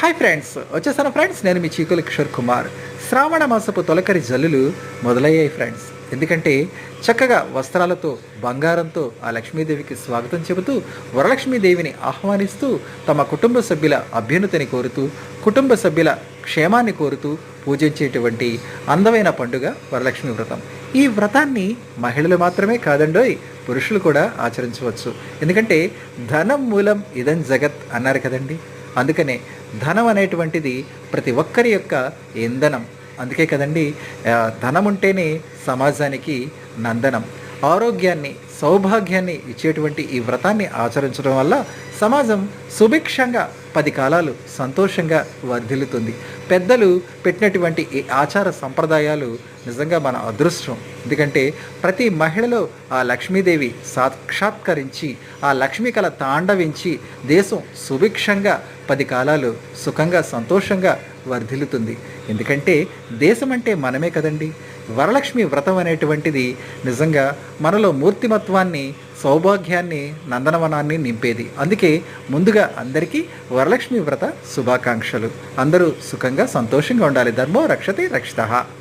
Hi friends, వచ్చేసాను friends. నేను మీ చీకుల కిషోర్ కుమార్. శ్రావణ మాసపు తొలకరి జల్లులు మొదలయ్యాయి ఫ్రెండ్స్. ఎందుకంటే చక్కగా వస్త్రాలతో, బంగారంతో ఆ లక్ష్మీదేవికి స్వాగతం చెబుతూ, వరలక్ష్మీదేవిని ఆహ్వానిస్తూ, తమ కుటుంబ సభ్యుల అభ్యున్నతిని కోరుతూ, కుటుంబ సభ్యుల క్షేమాన్ని కోరుతూ పూజించేటువంటి అందమైన పండుగ వరలక్ష్మి వ్రతం. ఈ వ్రతాన్ని మహిళలు మాత్రమే కాదండోయ్, పురుషులు కూడా ఆచరించవచ్చు. ఎందుకంటే ధనం మూలం ఇదం జగత్ అన్నారు కదండి. అందుకనే ధనం అనేటువంటిది ప్రతి ఒక్కరి యొక్క ఇంధనం. అందుకే కదండి, ధనం ఉంటేనే సమాజానికి నందనం. ఆరోగ్యాన్ని, సౌభాగ్యాన్ని ఇచ్చేటువంటి ఈ వ్రతాన్ని ఆచరించడం వల్ల సమాజం సుభిక్షంగా 10 కాలాలు సంతోషంగా వర్ధిల్లుతుంది. పెద్దలు పెట్టినటువంటి ఈ ఆచార సంప్రదాయాలు నిజంగా మన అదృష్టం. ఎందుకంటే ప్రతి మహిళలో ఆ లక్ష్మీదేవి సాక్షాత్కరించి, ఆ లక్ష్మీ కళ తాండవించి దేశం సుభిక్షంగా 10 కాలాలు సుఖంగా సంతోషంగా వర్ధిల్లుతుంది. ఎందుకంటే దేశం అంటే మనమే కదండి. వరలక్ష్మి వ్రతం అనేటువంటిది నిజంగా మనలో మూర్తిమత్వాన్ని, సౌభాగ్యాన్ని, నందనవనాన్ని నింపేది. అందుకే ముందుగా అందరికీ వరలక్ష్మి వ్రత శుభాకాంక్షలు. అందరూ సుఖంగా సంతోషంగా ఉండాలి. ధర్మో రక్షతే రక్షితః.